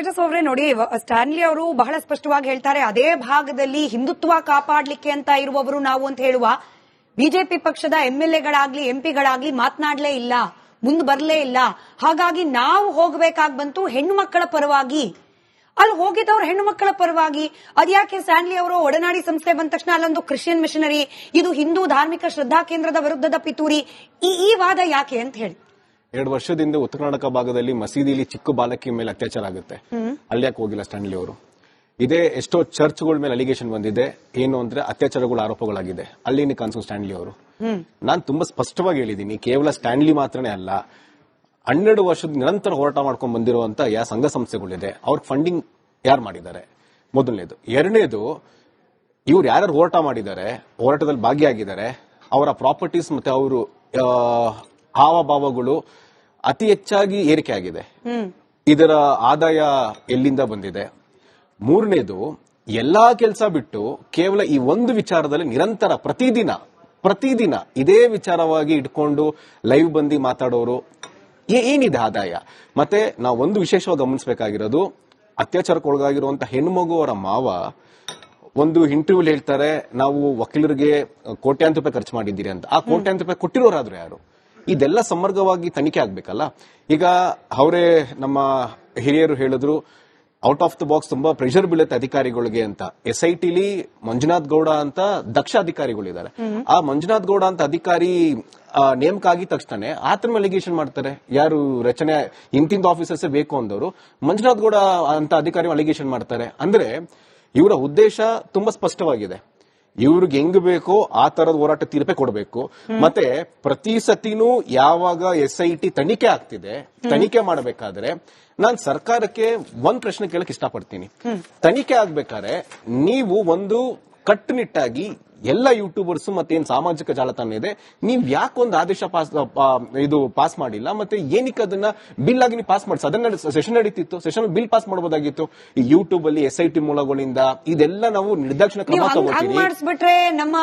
ತೇಜಸ್ ಅವರೇ ನೋಡಿ, ಸ್ಟ್ಯಾನ್ಲಿ ಅವರು ಬಹಳ ಸ್ಪಷ್ಟವಾಗಿ ಹೇಳ್ತಾರೆ, ಅದೇ ಭಾಗದಲ್ಲಿ ಹಿಂದುತ್ವ ಕಾಪಾಡ್ಲಿಕ್ಕೆ ಅಂತ ಇರುವವರು ನಾವು ಅಂತ ಹೇಳುವ ಬಿಜೆಪಿ ಪಕ್ಷದ ಎಂಎಲ್ಎಗಳಾಗ್ಲಿ ಎಂಪಿಗಳಾಗ್ಲಿ ಮಾತನಾಡಲೇ ಇಲ್ಲ, ಮುಂದೆ ಬರಲೇ ಇಲ್ಲ. ಹಾಗಾಗಿ ನಾವು ಹೋಗಬೇಕಾಗಿ ಬಂತು ಹೆಣ್ಣು ಮಕ್ಕಳ ಪರವಾಗಿ. ಅಲ್ಲಿ ಹೋಗಿದ್ದವ್ರು ಹೆಣ್ಣು ಮಕ್ಕಳ ಪರವಾಗಿ. ಅದ್ಯಾಕೆ ಸ್ಟ್ಯಾನ್ಲಿ ಅವರು ಒಡನಾಡಿ ಸಂಸ್ಥೆ ಬಂದ ತಕ್ಷಣ ಅಲ್ಲೊಂದು ಕ್ರಿಶ್ಚಿಯನ್ ಮಿಷನರಿ, ಇದು ಹಿಂದೂ ಧಾರ್ಮಿಕ ಶ್ರದ್ಧಾ ಕೇಂದ್ರದ ವಿರುದ್ಧದ ಪಿತೂರಿ, ಈ ವಾದ ಯಾಕೆ ಅಂತ ಹೇಳಿ. 2 ವರ್ಷದಿಂದ ಉತ್ತರ ಕರ್ನಾಟಕ ಭಾಗದಲ್ಲಿ ಮಸೀದಿಲಿ ಚಿಕ್ಕ ಬಾಲಕಿ ಮೇಲೆ ಅತ್ಯಾಚಾರ ಆಗುತ್ತೆ, ಅಲ್ಲಿ ಯಾಕೆ ಹೋಗಿಲ್ಲ ಸ್ಟ್ಯಾನ್ಲಿ ಅವರು? ಇದೇ ಎಷ್ಟೋ ಚರ್ಚ್ಗಳ ಮೇಲೆ ಅಲಿಗೇಷನ್ ಬಂದಿದೆ, ಏನು ಅಂದ್ರೆ ಅತ್ಯಾಚಾರಗಳ ಆರೋಪಗಳಾಗಿದೆ, ಅಲ್ಲಿ ಕಾಣಿಸು ಸ್ಟ್ಯಾನ್ಲಿ ಅವರು. ನಾನು ತುಂಬಾ ಸ್ಪಷ್ಟವಾಗಿ ಹೇಳಿದ್ದೀನಿ, ಕೇವಲ ಸ್ಟ್ಯಾನ್ಲಿ ಮಾತ್ರನೇ ಅಲ್ಲ, 12 ವರ್ಷದ ನಿರಂತರ ಹೋರಾಟ ಮಾಡ್ಕೊಂಡು ಬಂದಿರುವಂತ ಯಾವ ಸಂಘ ಸಂಸ್ಥೆಗಳಿದೆ ಅವ್ರಿಗೆ ಫಂಡಿಂಗ್ ಯಾರು ಮಾಡಿದ್ದಾರೆ, ಮೊದಲನೇದು. ಎರಡನೇದು, ಇವ್ರು ಯಾರು ಹೋರಾಟ ಮಾಡಿದ್ದಾರೆ, ಹೋರಾಟದಲ್ಲಿ ಭಾಗಿಯಾಗಿದ್ದಾರೆ, ಅವರ ಪ್ರಾಪರ್ಟೀಸ್ ಮತ್ತೆ ಅವರು ಹಾವಭಾವಗಳು ಅತಿ ಹೆಚ್ಚಾಗಿ ಏರಿಕೆ ಆಗಿದೆ. ಇದರ ಆದಾಯ ಎಲ್ಲಿಂದ ಬಂದಿದೆ? ಮೂರನೇದು, ಎಲ್ಲಾ ಕೆಲಸ ಬಿಟ್ಟು ಕೇವಲ ಈ ಒಂದು ವಿಚಾರದಲ್ಲಿ ನಿರಂತರ ಪ್ರತಿದಿನ ಇದೇ ವಿಚಾರವಾಗಿ ಇಟ್ಕೊಂಡು ಲೈವ್ ಬಂದು ಮಾತಾಡೋರು ಏನಿದೆ ಆದಾಯ? ಮತ್ತೆ ನಾವು ಒಂದು ವಿಶೇಷವಾಗಿ ಗಮನಿಸಬೇಕಾಗಿರೋದು, ಅತ್ಯಾಚಾರಕ್ಕೊಳಗಾಗಿರುವಂತಹ ಹೆಣ್ಣುಮಗು ಅವರ ಮಾವ ಒಂದು ಇಂಟರ್ವ್ಯೂ ಹೇಳ್ತಾರೆ, ನಾವು ವಕೀಲರಿಗೆ ಕೋಟ್ಯಾಂತರ ರೂಪಾಯಿ ಖರ್ಚು ಮಾಡಿದ್ದೀರಿ ಅಂತ. ಆ ಕೋಟ್ಯಾಂತರ ರೂಪಾಯಿ ಕೊಟ್ಟಿರೋರಾದ್ರು ಯಾರು? ಇದೆಲ್ಲ ಸಮಗ್ರವಾಗಿ ತನಿಖೆ ಆಗ್ಬೇಕಲ್ಲ. ಈಗ ಅವರೇ ನಮ್ಮ ಹಿರಿಯರು ಹೇಳಿದ್ರು, ಔಟ್ ಆಫ್ ದ ಬಾಕ್ಸ್ ತುಂಬಾ ಪ್ರೆಷರ್ ಬೀಳುತ್ತೆ ಅಧಿಕಾರಿಗಳಿಗೆ ಅಂತ. SITಲಿ ಮಂಜುನಾಥ್ ಗೌಡ ಅಂತ ದಕ್ಷ ಅಧಿಕಾರಿಗಳಿದ್ದಾರೆ. ಆ ಮಂಜುನಾಥ್ ಗೌಡ ಅಂತ ಅಧಿಕಾರಿ ನೇಮಕ ಆಗಿದ ತಕ್ಷಣ ಆತನ ಅಲಿಗೇಷನ್ ಮಾಡ್ತಾರೆ, ಯಾರು ರಚನೆ ಇಂತಿಂದ ಆಫೀಸರ್ಸ್ ಬೇಕು ಅಂದವರು ಮಂಜುನಾಥ್ ಗೌಡ ಅಂತ ಅಧಿಕಾರಿ ಅಲಿಗೇಷನ್ ಮಾಡ್ತಾರೆ. ಅಂದ್ರೆ ಇವರ ಉದ್ದೇಶ ತುಂಬಾ ಸ್ಪಷ್ಟವಾಗಿದೆ, ಇವ್ರಿಗೆ ಹೆಂಗ್ ಬೇಕೋ ಆ ತರದ ಹೋರಾಟ ತೀರ್ಪೆ ಕೊಡಬೇಕು. ಮತ್ತೆ ಪ್ರತಿ ಸತಿನೂ ಯಾವಾಗ SIT ತನಿಖೆ ಆಗ್ತಿದೆ, ತನಿಖೆ ಮಾಡಬೇಕಾದ್ರೆ ನಾನ್ ಸರ್ಕಾರಕ್ಕೆ ಒಂದ್ ಪ್ರಶ್ನೆ ಕೇಳಕ್ ಇಷ್ಟಪಡ್ತೀನಿ. ತನಿಖೆ ಆಗ್ಬೇಕಾದ್ರೆ ನೀವು ಒಂದು ಕಟ್ಟುನಿಟ್ಟಾಗಿ ಎಲ್ಲ ಯೂಟ್ಯೂಬರ್ಸ್ ಮತ್ತೆ ಏನ್ ಸಾಮಾಜಿಕ ಜಾಲತಾಣ ಇದೆ, ನೀವ್ ಯಾಕೊಂದು ಆದೇಶ ಪಾಸ್ ಮಾಡಿಲ್ಲ? ಮತ್ತೆ ಏನಕ್ಕೆ ಅದನ್ನ ಬಿಲ್ ಆಗಿ ಪಾಸ್ ಮಾಡಿ, ಅದನ್ನ ಸೆಷನ್ ನಡೀತಿತ್ತು, ಸೆಷನ್ ಬಿಲ್ ಪಾಸ್ ಮಾಡಬಹುದಾಗಿತ್ತು. ಈ ಯೂಟ್ಯೂಬ್ ಅಲ್ಲಿ SIT ಮೂಲಗಳಿಂದ ಇದೆಲ್ಲ ನಾವು ನಿರ್ದಾಕ್ಷಿಣ್ಯ ಕ್ರಮ ತಗೋತೀವಿ. ಮಾಡಿಸ್ಬಿಟ್ರೆ ನಮ್ಮ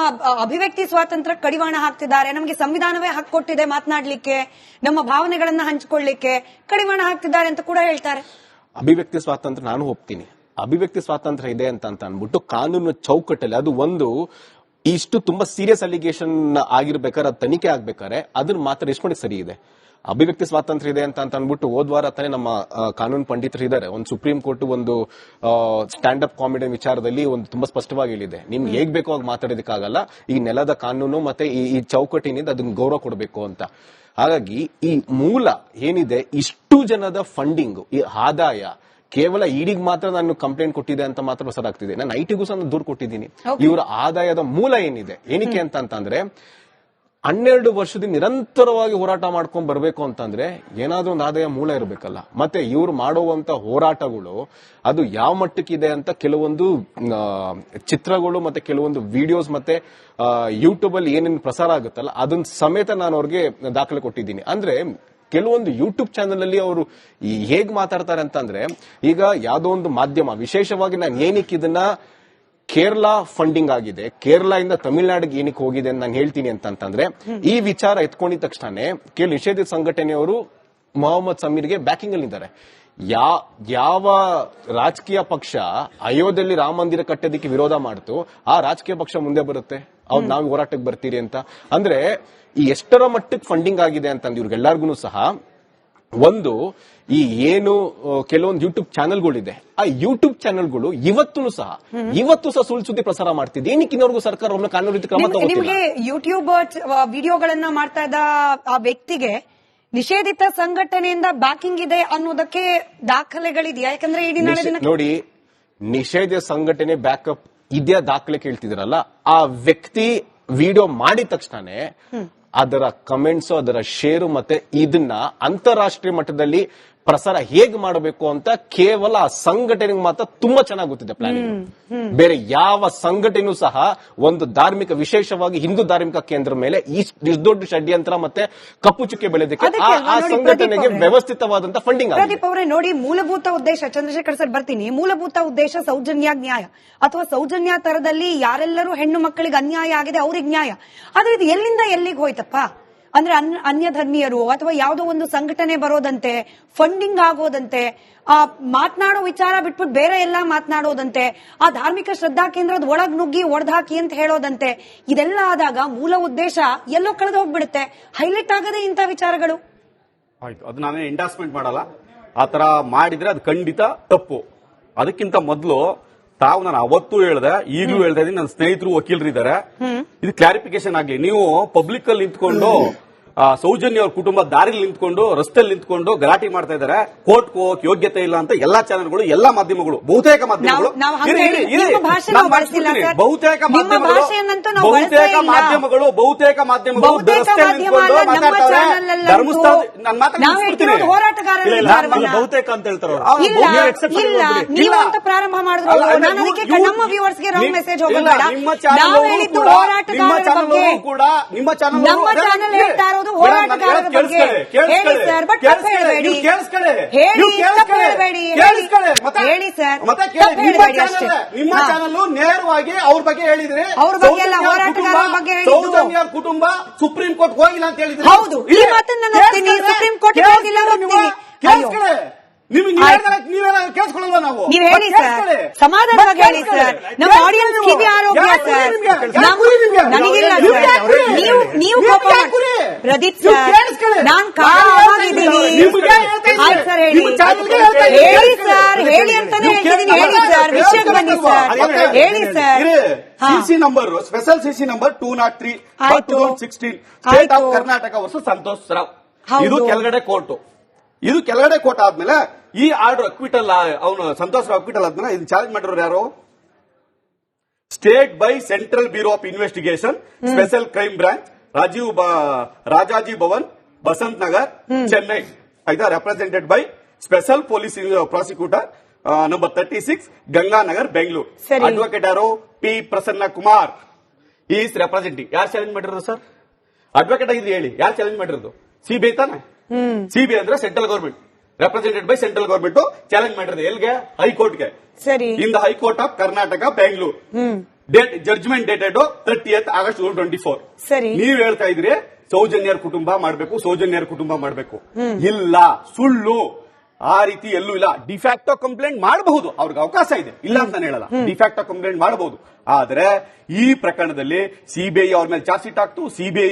ಅಭಿವ್ಯಕ್ತಿ ಸ್ವಾತಂತ್ರ್ಯ ಕಡಿವಾಣ ಹಾಕ್ತಿದ್ದಾರೆ, ನಮಗೆ ಸಂವಿಧಾನವೇ ಹಾಕೊಟ್ಟಿದೆ ಮಾತನಾಡ್ಲಿಕ್ಕೆ, ನಮ್ಮ ಭಾವನೆಗಳನ್ನ ಹಂಚಿಕೊಳ್ಳಿಕ್ಕೆ ಕಡಿವಾಣ ಹಾಕ್ತಿದ್ದಾರೆ ಅಂತ ಕೂಡ ಹೇಳ್ತಾರೆ. ಅಭಿವ್ಯಕ್ತಿ ಸ್ವಾತಂತ್ರ್ಯ ನಾನು ಒಪ್ತೀನಿ, ಅಭಿವ್ಯಕ್ತಿ ಸ್ವಾತಂತ್ರ್ಯ ಇದೆ ಅಂತ ಅನ್ಬಿಟ್ಟು ಕಾನೂನು ಚೌಕಟ್ಟಲ್ಲಿ ಅದು ಒಂದು ಇಷ್ಟು ತುಂಬಾ ಸೀರಿಯಸ್ ಅಲಿಗೇಷನ್ ಆಗಿರ್ಬೇಕಾದ್ರೆ, ಅದು ತನಿಖೆ ಆಗ್ಬೇಕಾದ್ರೆ ಅದನ್ನ ಮಾತ್ರ ಎಷ್ಟು ಮಟ್ಟಿಗೆ ಸರಿ ಇದೆ? ಅಭಿವ್ಯಕ್ತಿ ಸ್ವಾತಂತ್ರ್ಯ ಇದೆ ಅಂತ ಅನ್ಬಿಟ್ಟು ಹೋದ್ವಾರ ತಾನೇ ನಮ್ಮ ಕಾನೂನು ಪಂಡಿತರು ಇದ್ದಾರೆ, ಒಂದು ಸುಪ್ರೀಂ ಕೋರ್ಟ್ ಒಂದು ಸ್ಟ್ಯಾಂಡ್ ಅಪ್ ಕಾಮಿಡಿ ವಿಚಾರದಲ್ಲಿ ಒಂದು ತುಂಬಾ ಸ್ಪಷ್ಟವಾಗಿ ಹೇಳಿದೆ, ನಿಮ್ಗೆ ಹೇಗ್ ಬೇಕೋ ಆಗ ಮಾತಾಡೋದಕ್ಕಾಗಲ್ಲ, ಈ ನೆಲದ ಕಾನೂನು ಮತ್ತೆ ಈ ಚೌಕಟ್ಟಿನಿಂದ ಅದನ್ನ ಗೌರವ ಕೊಡಬೇಕು ಅಂತ. ಹಾಗಾಗಿ ಈ ಮೂಲ ಏನಿದೆ, ಇಷ್ಟು ಜನದ ಫಂಡಿಂಗ್, ಈ ಆದಾಯ ಕೇವಲ ಇಡಿಗೆ ಮಾತ್ರ ನಾನು ಕಂಪ್ಲೇಂಟ್ ಕೊಟ್ಟಿದೆ ಅಂತ ಮಾತ್ರ ಹೊಸದಾಗ್ತಿದೆ. ನಾನು ಐಟಿಗೂ ಸಹ ದೂರು ಕೊಟ್ಟಿದ್ದೀನಿ. ಇವರ ಆದಾಯದ ಮೂಲ ಏನಿದೆ, ಏನಕ್ಕೆ ಅಂತಂದ್ರೆ 12 ವರ್ಷದಿಂದ ನಿರಂತರವಾಗಿ ಹೋರಾಟ ಮಾಡ್ಕೊಂಡ್ ಬರ್ಬೇಕು ಅಂತಂದ್ರೆ ಏನಾದ್ರೂ ಒಂದು ಆದಾಯ ಮೂಲ ಇರಬೇಕಲ್ಲ. ಮತ್ತೆ ಇವ್ರು ಮಾಡುವಂತ ಹೋರಾಟಗಳು ಅದು ಯಾವ ಮಟ್ಟಕ್ಕಿದೆ ಅಂತ ಕೆಲವೊಂದು ಚಿತ್ರಗಳು ಮತ್ತೆ ಕೆಲವೊಂದು ವಿಡಿಯೋಸ್ ಮತ್ತೆ ಯೂಟ್ಯೂಬ್ ಅಲ್ಲಿ ಏನೇನು ಪ್ರಸಾರ ಆಗುತ್ತಲ್ಲ ಅದನ್ನ ಸಮೇತ ನಾನು ಅವ್ರಿಗೆ ದಾಖಲೆ ಕೊಟ್ಟಿದ್ದೀನಿ. ಅಂದ್ರೆ ಕೆಲವೊಂದು ಯೂಟ್ಯೂಬ್ ಚಾನೆಲ್ ಅಲ್ಲಿ ಅವರು ಹೇಗ್ ಮಾತಾಡ್ತಾರೆ ಅಂತಂದ್ರೆ, ಈಗ ಯಾವ್ದೋ ಒಂದು ಮಾಧ್ಯಮ ವಿಶೇಷವಾಗಿ ನಾನು ಏನಕ್ಕೆ ಇದನ್ನ ಕೇರಳ ಫಂಡಿಂಗ್ ಆಗಿದೆ, ಕೇರಳ ಇಂದ ತಮಿಳುನಾಡಿಗೆ ಏನಕ್ಕೆ ಹೋಗಿದೆ ಅಂತ ನಾನು ಹೇಳ್ತೀನಿ ಅಂತಂದ್ರೆ, ಈ ವಿಚಾರ ಎತ್ಕೊಂಡಿದ ತಕ್ಷಣ ಕೆಲವು ನಿಷೇಧಿತ ಸಂಘಟನೆಯವರು ಮೊಹಮ್ಮದ್ ಸಮೀರ್ಗೆ ಬ್ಯಾಕಿಂಗ್ ಅಲ್ಲಿ ಇದ್ದಾರೆ. ಯಾವ ರಾಜಕೀಯ ಪಕ್ಷ ಅಯೋಧ್ಯೆಯಲ್ಲಿ ರಾಮ ಮಂದಿರ ಕಟ್ಟೋದಕ್ಕೆ ವಿರೋಧ ಮಾಡ್ತು, ಆ ರಾಜಕೀಯ ಪಕ್ಷ ಮುಂದೆ ಬರುತ್ತೆ, ಅವ್ರು ನಾವು ಹೋರಾಟಕ್ಕೆ ಬರ್ತೀರಿ ಅಂತ. ಅಂದ್ರೆ ಈ ಎಷ್ಟರ ಮಟ್ಟಕ್ಕೆ ಫಂಡಿಂಗ್ ಆಗಿದೆ ಅಂತಂದ್ರೆ ಇವ್ರಿಗೆಲ್ಲರಿಗೂ ಸಹ ಒಂದು ಈ ಏನು ಕೆಲವೊಂದು ಯೂಟ್ಯೂಬ್ ಚಾನೆಲ್ಗಳಿದೆ, ಆ ಯೂಟ್ಯೂಬ್ ಚಾನೆಲ್ಗಳು ಇವತ್ತು ಸಹ ಸುಳ್ಳು ಸುದ್ದಿ ಪ್ರಸಾರ ಮಾಡ್ತಿದೆ. ಏನಕ್ಕೆ ಇನ್ನವರೆಗೂ ಸರ್ಕಾರ ಕಾನೂನು ರೀತಿ ಕ್ರಮ ತಗೋತಿಲ್ಲ? ನಿಮಗೆ ಯೂಟ್ಯೂಬ್ ವಿಡಿಯೋಗಳನ್ನ ಮಾಡ್ತಾ ಇದ್ದ ಆ ವ್ಯಕ್ತಿಗೆ ನಿಷೇಧಿತ ಸಂಘಟನೆಯಿಂದ ಬ್ಯಾಕಿಂಗ್ ಇದೆ ಅನ್ನೋದಕ್ಕೆ ದಾಖಲೆಗಳಿದೆಯಾ? ಯಾಕಂದ್ರೆ ಇಡೀ ನೋಡಿ, ನಿಷೇಧ ಸಂಘಟನೆ ಬ್ಯಾಕಪ್ ಇದೆಯಾ ದಾಖಲೆ ಕೇಳ್ತಿದ್ರಲ್ಲ, ಆ ವ್ಯಕ್ತಿ ವಿಡಿಯೋ ಮಾಡಿದ ತಕ್ಷಣ ಅದರ ಕಮೆಂಟ್ಸ್, ಅದರ ಶೇರು ಮತ್ತೆ ಇದನ್ನ ಅಂತಾರಾಷ್ಟ್ರೀಯ ಮಟ್ಟದಲ್ಲಿ ಪ್ರಸಾರ ಹೇಗ್ ಮಾಡಬೇಕು ಅಂತ ಕೇವಲ ಆ ಸಂಘಟನೆಗೆ ಮಾತ್ರ ತುಂಬಾ ಚೆನ್ನಾಗಿ ಗೊತ್ತಿದೆ ಪ್ಲಾನಿಂಗ್. ಬೇರೆ ಯಾವ ಸಂಘಟನೆಯೂ ಸಹ ಒಂದು ಧಾರ್ಮಿಕ, ವಿಶೇಷವಾಗಿ ಹಿಂದೂ ಧಾರ್ಮಿಕ ಕೇಂದ್ರ ಮೇಲೆ ಇಷ್ಟು ದೊಡ್ಡ ಷಡ್ಯಂತ್ರ ಮತ್ತೆ ಕಪ್ಪು ಚುಕ್ಕೆ ಬೆಳೆದಕ್ಕೆ ಆ ಸಂಘಟನೆಗೆ ವ್ಯವಸ್ಥಿತವಾದಂತ ಫಂಡಿಂಗ್. ಪ್ರದೀಪ್ ಅವರೇ ನೋಡಿ, ಮೂಲಭೂತ ಉದ್ದೇಶ, ಚಂದ್ರಶೇಖರ್ ಸರ್ ಬರ್ತೀನಿ, ಮೂಲಭೂತ ಉದ್ದೇಶ ಸೌಜನ್ಯ ನ್ಯಾಯ ಅಥವಾ ಸೌಜನ್ಯ ತರದಲ್ಲಿ ಯಾರೆಲ್ಲರೂ ಹೆಣ್ಣು ಮಕ್ಕಳಿಗೆ ಅನ್ಯಾಯ ಆಗಿದೆ ಅವ್ರಿಗೆ ನ್ಯಾಯ. ಆದ್ರೆ ಇದು ಎಲ್ಲಿಂದ ಎಲ್ಲಿಗೆ ಹೋಯ್ತಪ್ಪ? ಅಂದ್ರೆ ಅನ್ಯ ಧರ್ಮೀಯರು ಅಥವಾ ಯಾವುದೋ ಒಂದು ಸಂಘಟನೆ ಬರೋದಂತೆ, ಫಂಡಿಂಗ್ ಆಗೋದಂತೆ, ಆ ಮಾತನಾಡೋ ವಿಚಾರ ಬಿಟ್ಬಿಟ್ಟು ಬೇರೆ ಎಲ್ಲಾ ಮಾತನಾಡೋದಂತೆ, ಆ ಧಾರ್ಮಿಕ ಶ್ರದ್ಧಾ ಕೇಂದ್ರದ ಒಳಗ್ ನುಗ್ಗಿ ಒಡೆದಾಕಿ ಅಂತ ಹೇಳೋದಂತೆ, ಇದೆಲ್ಲ ಆದಾಗ ಮೂಲ ಉದ್ದೇಶ ಎಲ್ಲೋ ಕಳೆದು ಹೋಗ್ಬಿಡುತ್ತೆ. ಹೈಲೈಟ್ ಆಗದೆ ಇಂಥ ವಿಚಾರಗಳು. ಆಯ್ತು, ಅದು ನಾನೇ ಎಂಡಾರ್ಸ್ಮೆಂಟ್ ಮಾಡಲ್ಲ. ಆತರ ಮಾಡಿದ್ರೆ ಅದು ಖಂಡಿತ ತಪ್ಪು. ಅದಕ್ಕಿಂತ ಮೊದಲು ತಾವು ನಾನು ಅವತ್ತು ಹೇಳ್ದೆ, ಈಗಲೂ ಹೇಳ್ತಾ ಇದ್ದೀನಿ, ನನ್ನ ಸ್ನೇಹಿತರು ವಕೀಲರು ಇದ್ದಾರೆ, ಇದು ಕ್ಲಾರಿಫಿಕೇಶನ್ ಆಗ್ಲಿ. ನೀವು ಪಬ್ಲಿಕ್ ಅಲ್ಲಿ ನಿಂತ್ಕೊಂಡು ಸೌಜನ್ಯ ಅವ್ರ ಕುಟುಂಬ ದಾರಿಲಿ ನಿಂತ್ಕೊಂಡು ರಸ್ತೆಯಲ್ಲಿ ನಿಂತ್ಕೊಂಡು ಗಲಾಟೆ ಮಾಡ್ತಾ ಇದ್ದಾರೆ, ಕೋರ್ಟ್ ಹೋಗಕ್ಕೆ ಯೋಗ್ಯತೆ ಇಲ್ಲ ಅಂತ ಎಲ್ಲಾ ಚಾನೆಲ್ಗಳು, ಎಲ್ಲಾ ಮಾಧ್ಯಮಗಳು, ಬಹುತೇಕ ಮಾಧ್ಯಮಗಳು, ಬಹುತೇಕ ಮಾಧ್ಯಮಗಳು ರಸ್ತೆಯಲ್ಲಿ ನಿಂತ್ಕೊಂಡು ಮಾತಾಡ್ತಾರೆ. ಧರ್ಮಸ್ಥಳ ನನ್ನ ಮಾತಾಡ್ತೀನಿ, ಬಹುತೇಕ ಅಂತ ಹೇಳ್ತಾರೆ. ಪ್ರಾರಂಭ ಮಾಡಿದ್ರು ನಮ್ಮ ವ್ಯೂವರ್ಸ್ಗೆ ರಾಂಗ್ ಮೆಸೇಜ್ ಹೋಗಬೇಡ. ನಿಮ್ಮ ಚಾನಲ್ ಕೂಡ ನಿಮ್ಮ ಚಾನಲ್ ಹೇಳ್ತಾ ಇರೋದು ಹೋರಾಟಗಾರರ ಬಗ್ಗೆ. ಹೇಳಿ ಸರ್, ಬಟ್ ತಪ್ಪು ಹೇಳಬೇಡಿ. ಹೇಳಿ ಸರ್, ನಿಮ್ಮ ಚಾನಲ್ ನೇರವಾಗಿ ಅವ್ರ ಬಗ್ಗೆ ಹೇಳಿದ್ರೆ, ಅವ್ರ ಬಗ್ಗೆ ಎಲ್ಲ ಹೋರಾಟಗಾರರ ಬಗ್ಗೆ ಸೌಜನ್ಯ ಅವ್ರ ಕುಟುಂಬ ಸುಪ್ರೀಂ ಕೋರ್ಟ್ ಹೋಗಿಲ್ಲ ಅಂತ ಹೇಳಿದ್ರೆ. ಹೌದು, ಈ ಮಾತನ್ನ ನಾನು ಒಪ್ತೀನಿ. ಸುಪ್ರೀಂ ಕೋರ್ಟ್ ಹೋಗಿಲ್ಲ ನೀವೇನ ಕೇಳಿಸ್ಕೊಳ್ಳಲ್ವಾ? ನಾವು ನೀವ್ ಹೇಳಿ ಸರ್, ಸಮಾಧಾನವಾಗಿ ಹೇಳಿ ಸರ್. ನಮ್ಮ ಆಡಿಯನ್ಸ್ ಕಿವಿ ಆರೋಗ್ಯ ಸರ್, ನನಗಿಲ್ಲ ಸರ್. ನೀವು ಕೋಪ ಪ್ರದೀಪ್ ಸರ್, ನಾನ್ ಕಾವಾಗಿದ್ದೀನಿ. ಆಯ್ತು ಸರ್, ಹೇಳಿ ಸರ್, ಹೇಳಿ ಅಂತಾನೆ ಹೇಳ್ತಿದ್ದೀನಿ. ಹೇಳಿ ಸರ್, ವಿಷಯಕ್ಕೆ ಬನ್ನಿ ಸರ್, ಹೇಳಿ sir. CC number, special CC number 203 2016 state of Karnataka versus Santosh Rao. ಇದು ಕೆಳಗಡೆ ಕೋರ್ಟ್. ಇದು ಕೆಳಗಡೆ ಕೋರ್ಟ್ ಆದ್ಮೇಲೆ ಈ ಆರ್ಡರ್ ಅಕ್ವಿಟಲ್, ಅವನು ಸಂತೋಷ್ ರಾವ್ ಅಕ್ವಿಟಲ್ ಆದ್ಮೇಲೆ ಇದು ಚಾಲೆಂಜ್ ಮಾಡಿರೋರು ಯಾರು? State by central bureau of investigation, special crime branch, Rajaji Bhavan, Basant Nagar, Chennai. ಆಯ್ತಾ? Represented by special police prosecutor number 36, Ganganagar, Bengaluru. Advocate ಯಾರು? P Prasanna Kumar is representing. ಯಾರು ಚಾಲೆಂಜ್ ಮಾಡಿರೋದು ಸರ್? ಅಡ್ವೊಕೇಟ್ ಆಗಿದ್ರೆ ಹೇಳಿ, ಯಾರು ಚಾಲೆಂಜ್ ಮಾಡಿರೋದು? ಸಿಬಿಐ ತಾನೆ? ಸಿಬಿಐ ಅಂದ್ರೆ central government, represented by central government challenge ಮಾಡಿರೋದು ಎಲ್ಗೆ? ಹೈಕೋರ್ಟ್ಗೆ. ಸರಿ. In the high court of Karnataka, Bengaluru. Date judgment dated 30th August 2024. ಸರಿ. ನೀವ್ ಹೇಳ್ತಾ ಇದ್ರಿ ಸೌಜನ್ಯರ ಕುಟುಂಬ ಮಾಡಬೇಕು, ಸೌಜನ್ಯರ ಕುಟುಂಬ ಮಾಡಬೇಕು. ಇಲ್ಲ, ಸುಳ್ಳು. ಆ ರೀತಿ ಎಲ್ಲೂ ಇಲ್ಲ. ಡಿಫ್ಯಾಕ್ಟೋ ಕಂಪ್ಲೇಂಟ್ ಮಾಡಬಹುದು, ಅವ್ರಿಗೆ ಅವಕಾಶ ಇದೆ, ಇಲ್ಲ ಅಂತ ಹೇಳಲ್ಲ. ಡಿಫ್ಯಾಕ್ಟೋ ಕಂಪ್ಲೇಂಟ್ ಮಾಡಬಹುದು. ಆದ್ರೆ ಈ ಪ್ರಕರಣದಲ್ಲಿ ಸಿಬಿಐ ಅವ್ರ ಮೇಲೆ ಚಾರ್ಜ್ ಶೀಟ್ ಹಾಕ್ತು, ಸಿಬಿಐ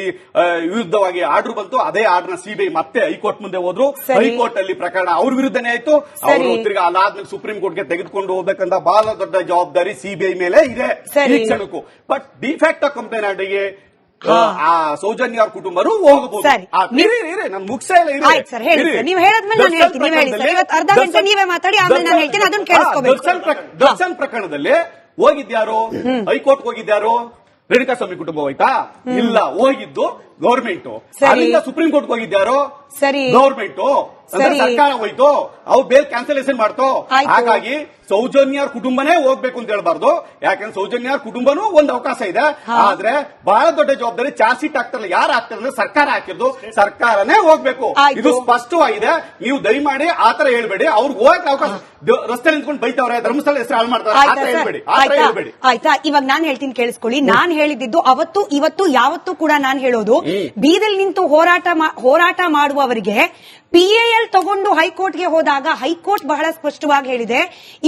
ವಿರುದ್ಧವಾಗಿ ಆರ್ಡರ್ ಬಂತು. ಅದೇ ಆರ್ಡರ್ ಸಿಬಿಐ ಮತ್ತೆ ಹೈಕೋರ್ಟ್ ಮುಂದೆ ಹೋದ್ರು. ಹೈಕೋರ್ಟ್ ಅಲ್ಲಿ ಪ್ರಕರಣ ಅವ್ರ ವಿರುದ್ಧನೇ ಆಯ್ತು. ಅವರು ತಿರ್ಗಿ ಅದಾದ್ಮೇಲೆ ಸುಪ್ರೀಂ ಕೋರ್ಟ್ಗೆ ತೆಗೆದುಕೊಂಡು ಹೋಗ್ಬೇಕಂತ ಬಹಳ ದೊಡ್ಡ ಜವಾಬ್ದಾರಿ ಸಿಬಿಐ ಮೇಲೆ ಇದೆ ಈ ಕ್ಷಣಕ್ಕೂ. ಬಟ್ ಡಿಫ್ಯಾಕ್ಟೋ ಕಂಪ್ಲೇಂಟ್ ಆರ್ಡರ್ಗೆ ಆ ಸೌಜನ್ಯ ಅವ್ರ ಕುಟುಂಬರು ಹೋಗಬಹುದು. ನಾನು ಮುಗಿಸೇ ಇಲ್ಲ. ನೀವು ಹೇಳಿದ್ಮೇಲೆ ನಾನು ಹೇಳ್ತೀನಿ. ನೀವು ಹೇಳಿ ಸರ್, ಇವತ್ತು ಅರ್ಧ ಗಂಟೆ ನೀವೇ ಮಾತಾಡಿ, ಆಮೇಲೆ ನಾನು ಹೇಳ್ತೀನಿ, ಅದನ್ನ ಕೇಳಿಸ್ಕೋಬೇಕು. ದರ್ಶನ್ ಪ್ರಕರಣದಲ್ಲಿ ಹೋಗಿದ್ಯಾರು? ಹೈಕೋರ್ಟ್ ಹೋಗಿದ್ಯಾರು? ರೇಣುಕಾಸ್ವಾಮಿ ಕುಟುಂಬ ಹೋಯ್ತಾ? ಇಲ್ಲ, ಹೋಗಿದ್ದು ಗವರ್ಮೆಂಟ್. ಅಲ್ಲಿಂದ ಸುಪ್ರೀಂ ಕೋರ್ಟ್ ಹೋಗಿದ್ಯಾರು? ಗವರ್ಮೆಂಟ್. ಸರ್ಕಾರ ಹೋಯ್ತು, ಅವ್ರು ಬೇಲ್ ಕ್ಯಾನ್ಸಲೇಷನ್ ಮಾಡ್ತು. ಹಾಗಾಗಿ ಸೌಜನ್ಯ ಕುಟುಂಬನೇ ಹೋಗ್ಬೇಕು ಅಂತ ಹೇಳ್ಬಾರ್ದು. ಯಾಕಂದ್ರೆ ಸೌಜನ್ಯ ಕುಟುಂಬನೂ ಒಂದು ಅವಕಾಶ ಇದೆ. ಆದ್ರೆ ಬಹಳ ದೊಡ್ಡ ಜವಾಬ್ದಾರಿ ಚಾರ್ಜ್ ಶೀಟ್ ಹಾಕ್ತಾರಲ್ಲ, ಯಾರು ಹಾಕ್ತಾರೆ ಅಂದ್ರೆ ಸರ್ಕಾರ ಹಾಕಿದ್ದು, ಸರ್ಕಾರನೇ ಹೋಗ್ಬೇಕು. ಇದು ಸ್ಪಷ್ಟವಾಗಿದೆ. ನೀವು ದಯಮಾಡಿ ಆತರ ಹೇಳ್ಬೇಡಿ. ಅವ್ರಿಗೆ ಹೋಗಕ್ಕೆ ಅವಕಾಶ, ರಸ್ತೆ ನಿಂತ್ಕೊಂಡು ಬೈತವ್ರೆ, ಧರ್ಮಸ್ಥಳ ಹೆಸರು ಹಾಳು ಮಾಡ್ತಾರೆ, ಆತರ ಹೇಳ್ಬೇಡಿ. ಆಯ್ತಾ? ಇವಾಗ ನಾನ್ ಹೇಳ್ತೀನಿ, ಕೇಳಿಸ್ಕೊಳ್ಳಿ. ನಾನ್ ಹೇಳಿದ್ದು ಅವತ್ತು, ಇವತ್ತು, ಯಾವತ್ತೂ ಕೂಡ ನಾನ್ ಹೇಳೋದು, ಬೀದಿಲ್ ನಿಂತು ಹೋರಾಟ ಮಾಡುವವರಿಗೆ ಪಿಐಎಲ್ ತಗೊಂಡು ಹೈಕೋರ್ಟ್ಗೆ ಹೋದಾಗ ಹೈಕೋರ್ಟ್ ಬಹಳ ಸ್ಪಷ್ಟವಾಗಿ ಹೇಳಿದೆ,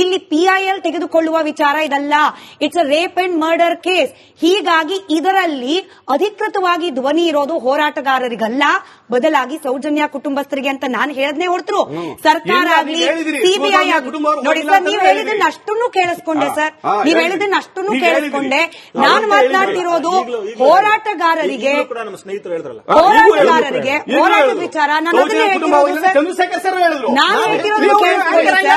ಇಲ್ಲಿ ಪಿಐಎಲ್ ತೆಗೆದುಕೊಳ್ಳುವ ವಿಚಾರ ಇದಲ್ಲ, it's a rape and murder case. ಹೀಗಾಗಿ ಇದರಲ್ಲಿ ಅಧಿಕೃತವಾಗಿ ಧ್ವನಿ ಇರೋದು ಹೋರಾಟಗಾರರಿಗಲ್ಲ, ಬದಲಾಗಿ ಸೌಜನ್ಯ ಕುಟುಂಬಸ್ಥರಿಗೆ ಅಂತ ನಾನು ಹೇಳದ್ನೇ ಹೊರತು ಸರ್ಕಾರ ಆಗ್ಲಿ ಸಿಬಿಐ ಆಗ್ಲಿ. ನೋಡಿ ಸರ್, ನೀವು ಹೇಳಿದ್ದನ್ನ ಅಷ್ಟನ್ನು ಕೇಳಿಸ್ಕೊಂಡೆ ಸರ್, ನೀವು ಹೇಳಿದ್ದನ್ನ ಅಷ್ಟನ್ನು ಕೇಳಿಸ್ಕೊಂಡೆ. ನಾನು ಮಾತನಾಡ್ತಿರೋದು ಹೋರಾಟಗಾರರಿಗೆ, ಹೋರಾಟದ ವಿಚಾರ. ನಾನು ಅದನ್ನೇ ಹೇಳ್ತಿರೋದು ಸರ್. ನಾನು ಹೇಳ್ತಿರೋದು ಕೇಳಿಸ್ಕೊಳ್ಳಿ ಸರ್,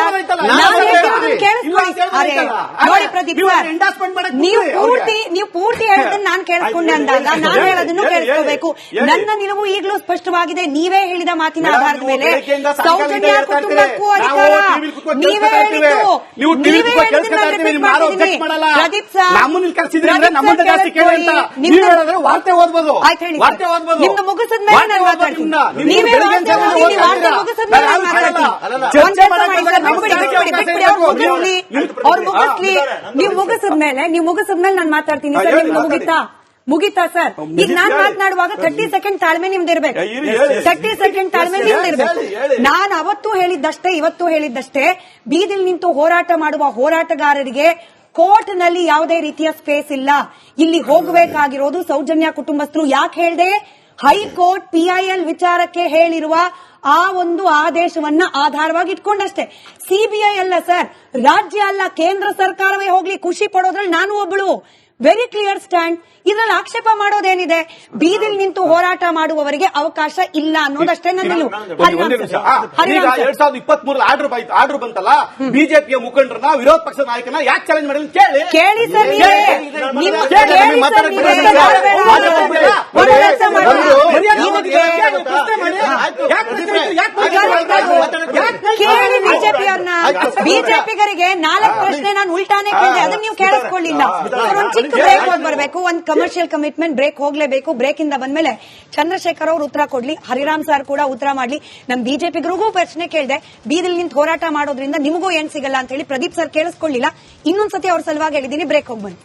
ನಾನು ಹೇಳ್ತಿರೋದನ್ನ ಕೇಳಿಸ್ಕೊಳ್ಳಿ. ನೋಡಿ ಪ್ರದೀಪ್ ಸರ್, ನೀವು ಪೂರ್ತಿ ಹೇಳೋದನ್ನ ನಾನು ಕೇಳಿಸ್ಕೊಂಡೆ ಅಂದಾಗ ನಾನು ಹೇಳೋದನ್ನು ಕೇಳಿಸ್ಕೋಬೇಕು. ನನ್ನ ನಿಲುವು ಈಗಲೂ ಸ್ಪಷ್ಟವಾಗಿದೆ. ನೀವೇ ಹೇಳಿದ ಮಾತಿನ ಆಧಾರದ ಮೇಲೆ ಸೌಜನ್ಯ ಕುಟುಂಬಕ್ಕೂ ಅಧಿಕಾರ, ನೀವೇ ಹೇಳಿದ್ದು, ಪ್ರದೀಪ್ ಸರ್ ನಿಮ್ದು ಮುಗಿಸಿದ ಮೇಲೆ ನಾನು ಮಾತಾಡ್ತೀನಿ. ನೀವೇ ಮುಗಿಸಿದ್ಮೇಲೆ ನಾನು ಮಾತಾಡ್ತೀನಿ. ಅವ್ರು ಮುಗಿಸ್ಲಿ, ನೀವು ಮುಗಿಸಿದ್ಮೇಲೆ ನಾನು ಮಾತಾಡ್ತೀನಿ ಸರ್. ನಿಮ್ದು ಮುಗಿತಾ? ಮುಗಿತಾ ಸರ್? ಈಗ ನಾನ್ ಮಾತನಾಡುವಾಗ 30 ಸೆಕೆಂಡ್ ತಾಳ್ಮೆ ನಿಮ್ದಿರ್ಬೇಕು. 30 ಸೆಕೆಂಡ್ ತಾಳ್ಮೆ ನಿಮ್ದಿರ್ಬೇಕು. ನಾನು ಅವತ್ತು ಹೇಳಿದ್ದಷ್ಟೇ, ಇವತ್ತು ಹೇಳಿದ್ದಷ್ಟೇ. ಬೀದಿಲ್ ನಿಂತು ಹೋರಾಟ ಮಾಡುವ ಹೋರಾಟಗಾರರಿಗೆ ಕೋರ್ಟ್ ನಲ್ಲಿ ಯಾವುದೇ ರೀತಿಯ ಸ್ಪೇಸ್ ಇಲ್ಲ. ಇಲ್ಲಿ ಹೋಗಬೇಕಾಗಿರೋದು ಸೌಜನ್ಯ ಕುಟುಂಬಸ್ಥರು. ಯಾಕೆ ಹೇಳ್ದೆ? ಹೈಕೋರ್ಟ್ PIL ವಿಚಾರಕ್ಕೆ ಹೇಳಿರುವ ಆ ಒಂದು ಆದೇಶವನ್ನ ಆಧಾರವಾಗಿ ಇಟ್ಕೊಂಡಷ್ಟೇ. CBI ಅಲ್ಲ ಸರ್, ರಾಜ್ಯ ಅಲ್ಲ, ಕೇಂದ್ರ ಸರ್ಕಾರವೇ ಹೋಗ್ಲಿ, ಖುಷಿ ಪಡೋದ್ರಲ್ಲಿ ನಾನು ಒಬ್ಬಳು. Very clear stand. ಇದ್ರಲ್ಲಿ ಆಕ್ಷೇಪ ಮಾಡೋದೇನಿದೆ? ಬೀದಿಲ್ ನಿಂತು ಹೋರಾಟ ಮಾಡುವವರಿಗೆ ಅವಕಾಶ ಇಲ್ಲ ಅನ್ನೋದಷ್ಟೇ ನನ್ನ ನಿಲುವು. ಒಂದೇ ನಿಮಿಷ. ಈಗ 2023 ಆರ್ಡರ್ ಬಂತಲ್ಲ, ಬಿಜೆಪಿಯ ಮುಖಂಡರನ್ನ, ವಿರೋಧ ಪಕ್ಷದ ನಾಯಕನ ಯಾಕೆ ಚಾಲೆಂಜ್ ಮಾಡಿಲ್ಲ ಕೇಳಿ ಸರ್. ಕೇಳಿ ಬಿಜೆಪಿಯವ್ರನ್ನ. ಬಿಜೆಪಿಗರಿಗೆ 4 ಪ್ರಶ್ನೆ ನಾನು ಉಲ್ಟಾನೆ ಕೇಳಿದೆ, ಅದನ್ನ ನೀವು ಕೇಳಿಸ್ಕೊಳ್ಳಿಲ್ಲ. ಒಂದು ಚಿಕ್ಕ ಬ್ರೇಕ್ ಹೋಗಿ ಬರಬೇಕು, ಒಂದು ಕಮರ್ಷಿಯಲ್ ಕಮಿಟ್ಮೆಂಟ್ ಬ್ರೇಕ್ ಹೋಗ್ಲೇಬೇಕು. ಬ್ರೇಕ್ ಇಂದ ಬಂದ್ಮೇಲೆ ಚಂದ್ರಶೇಖರ್ ಅವರು ಉತ್ತರ ಕೊಡ್ಲಿ, ಹರಿರಾಮ್ ಸರ್ ಕೂಡ ಉತ್ತರ ಮಾಡ್ಲಿ. ನಾನು ಬಿಜೆಪಿಗರಿಗೂ ಪ್ರಶ್ನೆ ಕೇಳಿದೆ, ಬೀದಿಲ್ ನಿಂತು ಹೋರಾಟ ಮಾಡೋದ್ರಿಂದ ನಿಮಗೂ ಏನ್ ಸಿಗಲ್ಲ ಅಂತ ಹೇಳಿ. ಪ್ರದೀಪ್ ಸರ್ ಕೇಳಿಸ್ಕೊಳ್ಳಿಲ್ಲ. ಇನ್ನೊಂದ್ಸತಿ ಅವ್ರ ಸಲುವಾಗಿ ಹೇಳಿದೀನಿ, ಬ್ರೇಕ್ ಹೋಗಿ ಬನ್ನಿ.